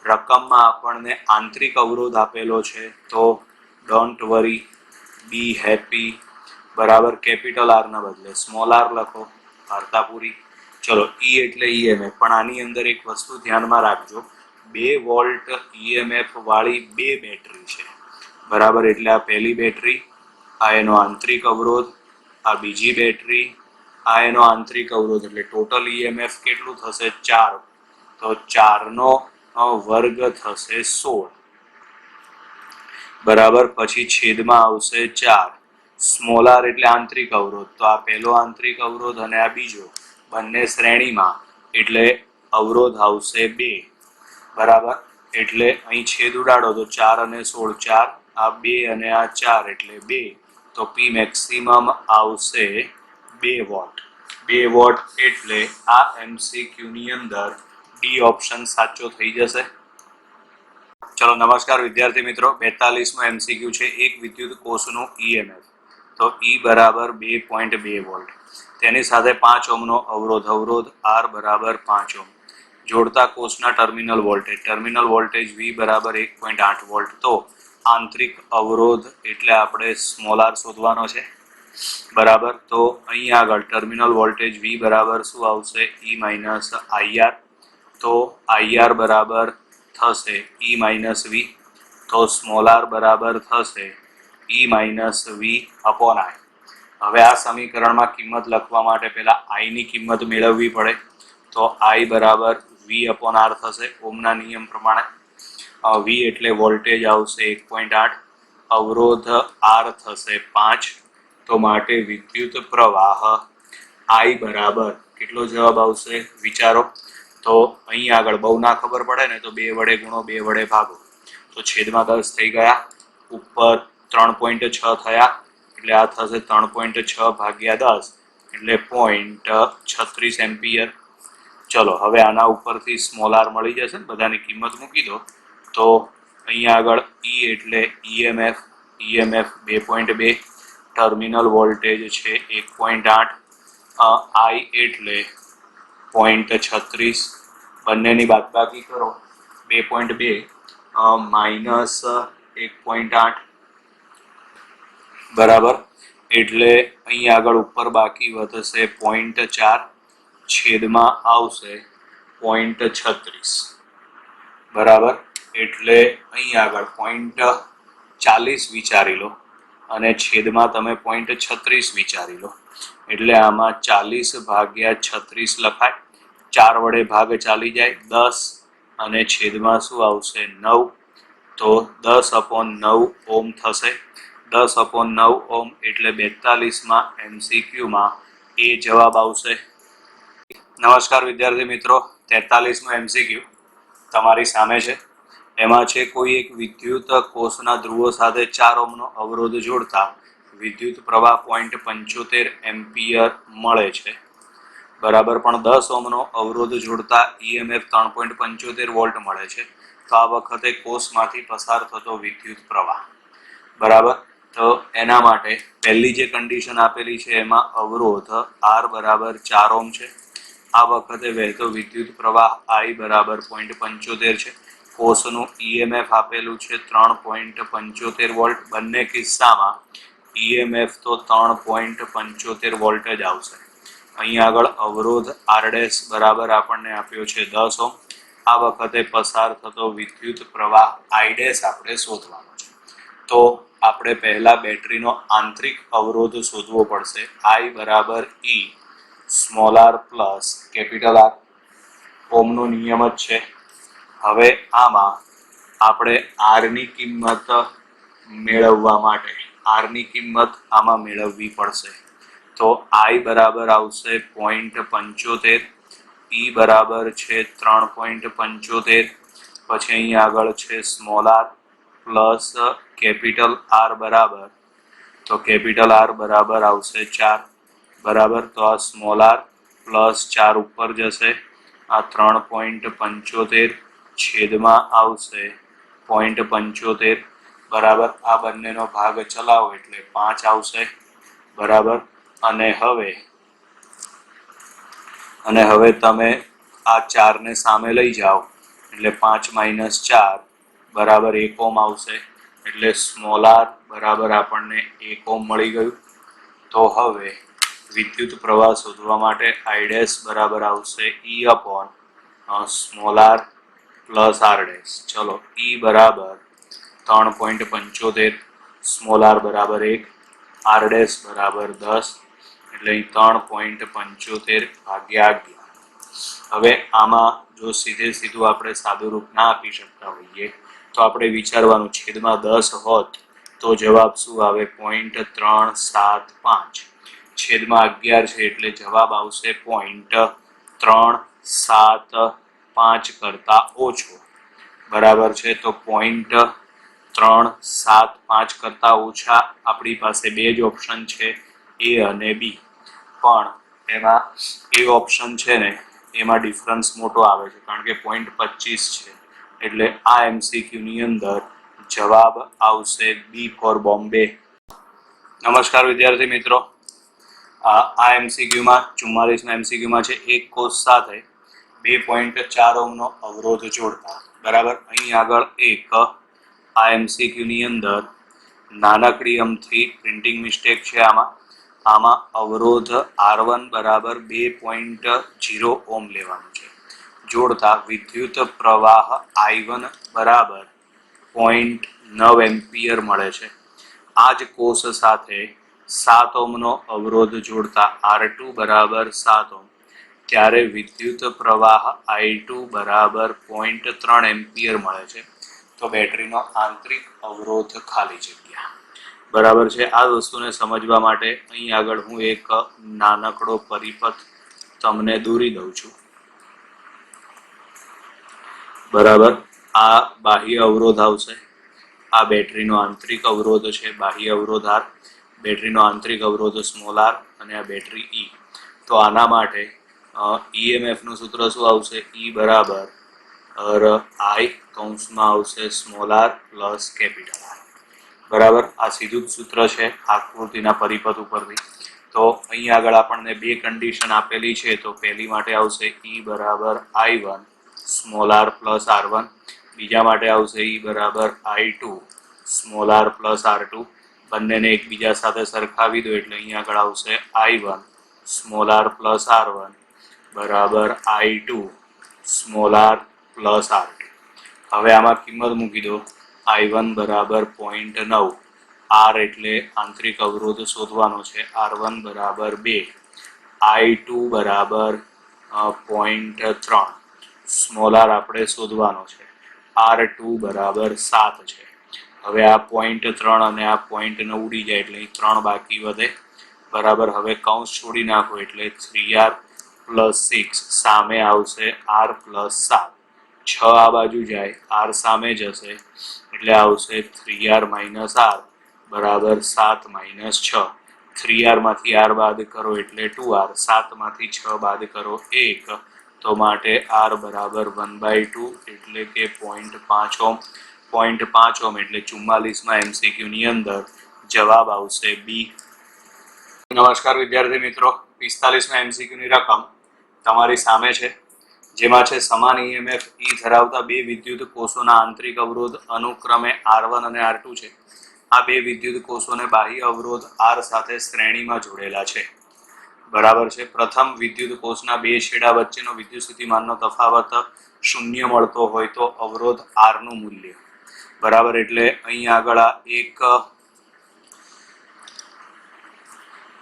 Speaker 1: રકમમાં આપણને આંતરિક અવરોધ આપેલો છે, તો ડોન્ટ વરી, બી હેપી. બરાબર. કેપિટલ આર ના બદલે સ્મોલ આર લખો. વાર્તા પૂરી. ચલો, ઈ એટલે ઈએમએફ. પણ આની અંદર એક વસ્તુ ધ્યાનમાં રાખજો, 2 વોલ્ટ ઈએમએફ વાળી 2 બેટરી છે. બરાબર. એટલે આ પહેલી બેટરી, આ એનો આંતરિક અવરોધ, આ બીજી બેટરી, આ એનો આંતરિક અવરોધ. એટલે ટોટલ ઈએમએફ કેટલું થશે? 4. તો 4 નો વર્ગ થશે 16. બરાબર. પછી છેદમાં આવશે 4. સ્મોલ આર એટલે આંતરિક અવરોધ, તો આ પહેલો આંતરિક અવરોધ અને આ બીજો, બંને શ્રેણીમાં, એટલે અવરોધ આવશે 2. બરાબર. એટલે અહીં છેદ ઉડાડો તો 4 અને 16 4, આ 2 અને આ 4 એટલે 2. તો પી મેક્સિમમ આવશે 2 વોટ. 2 વોટ એટલે આ એમસીક્યુ ની અંદર ડી ઓપ્શન સાચો થઈ જશે. ચલો, નમસ્કાર વિદ્યાર્થી મિત્રો. 42મો એમસીક્યુ છે, એક વિદ્યુત કોષનું ઈએમએફ. તો ઈ બરાબર 2.2 વોલ્ટ. તેની સાથે 5 ઓહ્મનો અવરોધ. અવરોધ આર બરાબર 5 ઓહ્મ. જોડતા કોષના terminal voltage. Terminal voltage V બરાબર 1.8 વોલ્ટ. તો આંતરિક અવરોધ એટલે આપણે સ્મોલ આર શોધવાનો છે. બરાબર. તો અહીં આગળ ટર્મિનલ વોલ્ટેજ વી બરાબર શું આવશે? ઈ માઇનસ આઈઆર. તો આઈઆર બરાબર થશે ઈ માઇનસ વી. તો સ્મોલ આર બરાબર થશે ઈ માઇનસ વી અપોન આઈ. હવે આ સમીકરણમાં કિંમત લખવા માટે પહેલા આઈ ની કિંમત મેળવવી પડે. તો આઈ બરાબર વી અપોન આર થશે ઓહમના નિયમ પ્રમાણે. વી એટલે વોલ્ટેજ આવશે 1.8, અવરોધ આર થશે 5. તો માટે વિદ્યુત પ્રવાહ આઈ બરાબર કેટલો જવાબ આવશે? વિચારો. તો અહીં આગળ બહુ ના ખબર પડે ને તો 2 વડે ગુણો, 2 વડે ભાગો. તો છેદમાં 10 થઈ ગયા, ઉપર 3.6 થયા, એટલે આ થશે 3.6 ભાગ્યા 10 એટલે 0.36 એમ્પિયર. ચલો, હવે આના ઉપરથી સ્મોલ આર મળી જશે ને, બધાની કિંમત મૂકી દો. તો અહીંયા આગળ ઈ એટલે ઈએમએફ. ઈએમએફ 2.2, ટર્મિનલ વોલ્ટેજ છે 1.8, આઈ એટલે 0.36. બંનેની બાદબાકી કરો. 2.2 માઇનસ 1.8 બરાબર. એટલે અહીં આગળ ઉપર બાકી વધશે 0.4, છેદમાં આવશે 0.36. બરાબર. એટલે અહીં આગળ 0.40 વિચારી લો અને છેદમાં તમે 0.36 વિચારી લો. એટલે આમાં 40 ભાગ્યા 36 લખાય. 4 વડે ભાગ ચાલી જાય, 10 અને છેદમાં શું આવશે? 9. તો 10/9 ઓહ્મ થશે. 10/9 ઓહ્મ એટલે 42માં એમસીક્યુમાં એ જવાબ આવશે. નમસ્કાર વિદ્યાર્થી મિત્રો. 43મો એમસીક્યુ તમારી સામે છે. એમાં છે કોઈ એક વિદ્યુત કોષના ધ્રુવો સાથે 4 ઓહ્મનો અવરોધ જોડતા વિદ્યુત પ્રવાહ 0.75 એમ્પિયર મળે છે, બરાબર. પણ 10 ઓહ્મનો અવરોધ જોડતા EMF 3.75 વોલ્ટ મળે છે. તો આ વખતે કોષમાંથી પસાર થતો વિદ્યુત પ્રવાહ, બરાબર. તો એના માટે પહેલી જે કન્ડિશન આપેલી છે એમાં અવરોધ R બરાબર 4 ઓહ્મ છે. આ વખતે વહેતો વિદ્યુત પ્રવાહ I બરાબર 0.75 છે. કોષનું EMF આપેલું છે 3.75 વોલ્ટ. બંને કિસ્સામાં EMF તો 3.75 વોલ્ટ જ આવશે. અહીંયા આગળ અવરોધ R ડેશ બરાબર આપણને આપ્યો છે 10 ઓહ્મ. આ વખતે પસાર થતો વિદ્યુત પ્રવાહ I ડેશ આપણે શોધવાનો છે. તો આપણે પહેલા બેટરીનો આંતરિક અવરોધ શોધવો પડશે. I બરાબર E small r plus capital R. ઓહ્મનો નિયમ જ છે. હવે આમાં આપણે R ની કિંમત મેળવવા માટે આરની કિંમત આમાં મેળવવી પડશે. તો I બરાબર આવશે 0.75, E બરાબર છે 3.75, પછી અહીંયા આગળ છે small r plus capital R બરાબર, તો કેપિટલ R બરાબર આવશે 4, બરાબર. તો આ સ્મોલ r પ્લસ 4 ઉપર જશે, આ 3.75 છેદમાં આવશે 0.75, બરાબર. આ બંનેનો ભાગ ચલાવો એટલે 5 આવશે, બરાબર. અને હવે તમે આ 4 ને સામે લઈ જાઓ એટલે 5 માઇનસ 4 બરાબર 1 ઓહ્મ આવશે. એટલે સ્મોલ r બરાબર આપણને 1 ઓહ્મ મળી ગયું. તો હવે વિદ્યુત પ્રવાહ શોધવા માટે I ડેશ બરાબર આવશે E upon small r plus R dash. ચલો, E બરાબર 3.75, સ્મોલ r બરાબર 1, R ડેશ બરાબર 10, એટલે 3.75 ભાગ્યા 11. હવે આમાં જો સીધે સીધું આપણે સાદું રૂપ ના આપી શકતા હોઈએ તો આપણે વિચારવાનું, છેદમાં 10 હોત તો જવાબ શું આવે? 0.375. છેદમાં 11 છે એટલે જવાબ આવશે 0.375 કરતા ઓછો, બરાબર છે. તો 0.375 કરતા ઓછા આપણી પાસે બે જ ઓપ્શન છે, A અને B. પણ એમાં એ ઓપ્શન છે ને એમાં ડિફરન્સ મોટો આવે છે, કારણ કે 0.25 છે. એટલે આ MCQ ની અંદર જવાબ આવશે B ફોર બોમ્બે. નમસ્કાર વિદ્યાર્થી મિત્રો, આ MCQમાં 44ના MCQમાં છે એક કોષ સાથે 2.4 ઓહ્મનો અવરોધ જોડતા, બરાબર. અહીં આગળ એક આ MCQ ની અંદર નાનકડી અમથી પ્રિન્ટિંગ મિસ્ટેક છે. આમાં અવરોધ R1 બરાબર 2.0 ઓહ્મ લેવાનું છે, જોડતા વિદ્યુત પ્રવાહ I1 બરાબર 0.9 એમ્પિયર મળે છે. આ જ કોષ સાથે 7 ઓહ્મનો અવરોધ જોડતા R2 બરાબર 7 ઓહ્મ, ત્યારે વિદ્યુત પ્રવાહ I2 બરાબર 0.3 એમ્પિયર મળે છે. તો બેટરીનો આંતરિક અવરોધ ખાલી જગ્યા, બરાબર છે. આ વસ્તુને સમજવા માટે અહીં આગળ હું એક નાનકડો પરિપથ તમને દોરી દઉં છું, બરાબર. આ બાહ્ય અવરોધ આવશે, આ બેટરીનો આંતરિક અવરોધ છે, બાહ્ય અવરોધ R, બેટરીનો આંતરિક અવરોધ સ્મોલ r, અને આ બેટરી E. તો આના માટે EMF નું સૂત્ર શું આવશે? E બરાબર I કૌંસમાં આવશે small r plus capital R, બરાબર. આ સીધું જ સૂત્ર છે આકૃતિના પરિપથ ઉપરથી. તો અહીં આગળ આપણને બે કન્ડિશન આપેલી છે. તો પહેલી માટે આવશે E બરાબર I1 small r plus R1, બીજા માટે આવશે E બરાબર I2 small r plus R2. બંનેને એકબીજા સાથે સરખાવી દો એટલે અહીં આગળ આવશે I1 small r plus R1 બરાબર I2 small r plus R2. હવે આમાં કિંમત મૂકી દો. I1 બરાબર 0.9, R એટલે આંતરિક અવરોધ શોધવાનો છે, R1 બરાબર 2, I2 બરાબર 0.3, સ્મોલ r આપણે શોધવાનો છે, R2 બરાબર 7 છે. હવે આ 0.3 અને આ 0.9 ઉડી જાય એટલે 3 બાકી વધે, બરાબર. હવે કૌંસ છોડી નાખો એટલે 3r પ્લસ 6, સામે આવશે R પ્લસ 7, 6 આ બાજુ જાય, r સામે જશે એટલે આવશે 3r - r બરાબર 7 - 6. 3r માંથી r બાદ કરો એટલે 2r, 7 માંથી 6 બાદ કરો 1, તો માટે r બરાબર 1/2 એટલે કે 0.5 ઓહ્મ. 0.5 ઓહ્મ એટલે 44માં MCQ ની અંદર જવાબ આવશે બી. નમસ્કાર વિદ્યાર્થી મિત્રો, 45માં MCQ ની રકમ તમારી સામે છે, જેમાં છે સમાન EMF E ધરાવતા બે વિદ્યુત કોષોના આંતરિક અવરોધ અનુક્રમે R1 અને R2 છે. આ બે વિદ્યુત કોષોને બાહ્ય અવરોધ R સાથે શ્રેણીમાં જોડેલા છે. બરાબર છે. પ્રથમ વિદ્યુત કોષના બે છેડા વચ્ચેનો વિદ્યુત સ્થિતિમાનનો તફાવત 0 મળતો હોય તો અવરોધ R નું મૂલ્ય. બરાબર, એટલે અહીં આગળ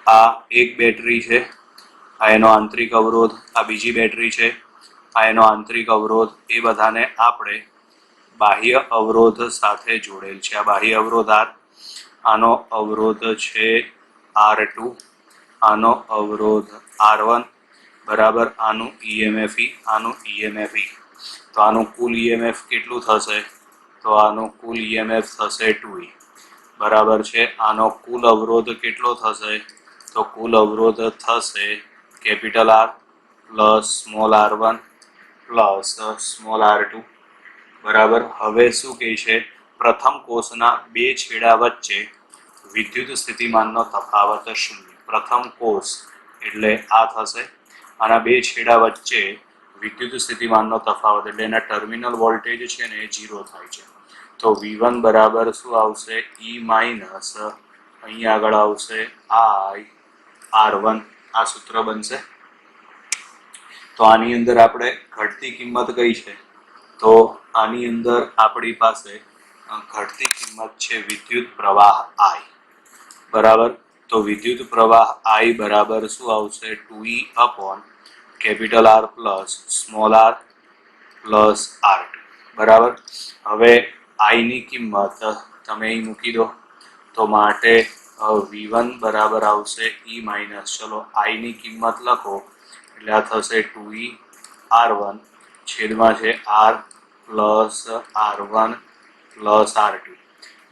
Speaker 1: આ એક બેટરી છે, આ એનો આંતરિક અવરોધ, આ બીજી બેટરી છે, આ એનો આંતરિક અવરોધ, એ બધાને આપણે બાહ્ય અવરોધ સાથે જોડેલ છે. આ બાહ્ય અવરોધ R, આનો અવરોધ છે R2, આનો અવરોધ R1, બરાબર, આનું EMF E, આનું EMF E. તો આનું કુલ EMF કેટલું થશે? તો આનું કુલ EMF થશે 2E. બરાબર છે. આનો કુલ અવરોધ કેટલો થશે? તો કુલ અવરોધ થશે capital R plus small r1 plus small r2. બરાબર. હવે શું કહે છે? પ્રથમ કોષના બે છેડા વચ્ચે વિદ્યુત સ્થિતિમાનનો તફાવત 0. પ્રથમ કોષ એટલે આ થશે, આના બે છેડા વચ્ચે વિદ્યુત સ્થિતિમાનનો તફાવત એટલે એના ટર્મિનલ વોલ્ટેજ છે ને એ 0 થાય છે. તો V1 બરાબર શું આવશે? E માઇનસ અહીં આગળ આવશે I R1. આ સૂત્ર બનશે. તો આની અંદર આપણે ઘટતી કિંમત કઈ છે? તો આની અંદર આપણી પાસે ઘટતી કિંમત છે વિદ્યુત પ્રવાહ I. બરાબર. તો વિદ્યુત પ્રવાહ I બરાબર શું આવશે? 2E upon capital R plus small r plus R2. બરાબર. હવે I ની કિંમત તમે અહીં મૂકી દો, તો માટે V1 બરાબર આવશે E માઇનસ, ચલો I ની કિંમત લખો એટલે આ થશે 2E R1 છેદમાં છે R plus R1 plus R2.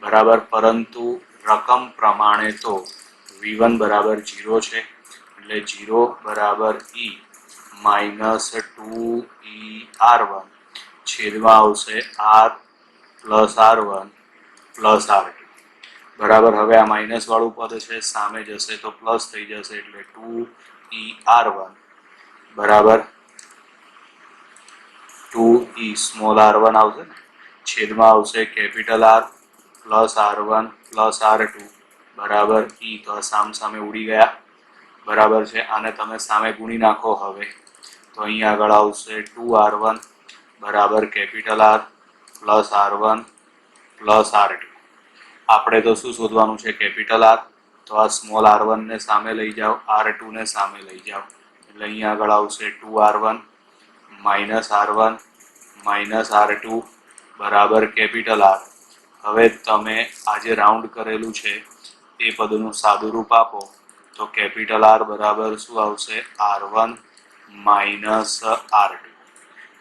Speaker 1: બરાબર. પરંતુ રકમ પ્રમાણે તો V1 બરાબર 0 છે, એટલે 0 બરાબર E માઇનસ 2E R1 છેદમાં આવશે R plus R1 plus R2. બરાબર. હવે આ માઇનસ વાળું પદ છે સામે જશે તો પ્લસ થઈ જશે એટલે 2E R1 બરાબર 2E સ્મોલ r1 આવશે ને, છેદમાં આવશે capital R plus R1 plus R2 બરાબર E. તો સામ સામે ઉડી ગયા. બરાબર છે. આને તમે સામે ગુણી નાખો હવે, તો અહીં આગળ આવશે 2R1 બરાબર capital R plus R1 plus R2. આપણે તો શું શોધવાનું છે? Capital R. તો આ સ્મોલ r1 ને સામે લઈ જાઓ, R2 ને સામે લઈ જાઓ એટલે અહીં આગળ આવશે 2R1 minus R1 minus R2 બરાબર કેપિટલ R. હવે તમે આ જે રાઉન્ડ કરેલું છે એ પદનું સાદું રૂપ આપો તો કેપિટલ R બરાબર શું આવશે? R1 minus R2.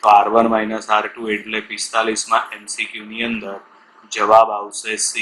Speaker 1: તો R1 માઇનસ R2 એટલે 45માં MCQ ની અંદર જવાબ આવશે C.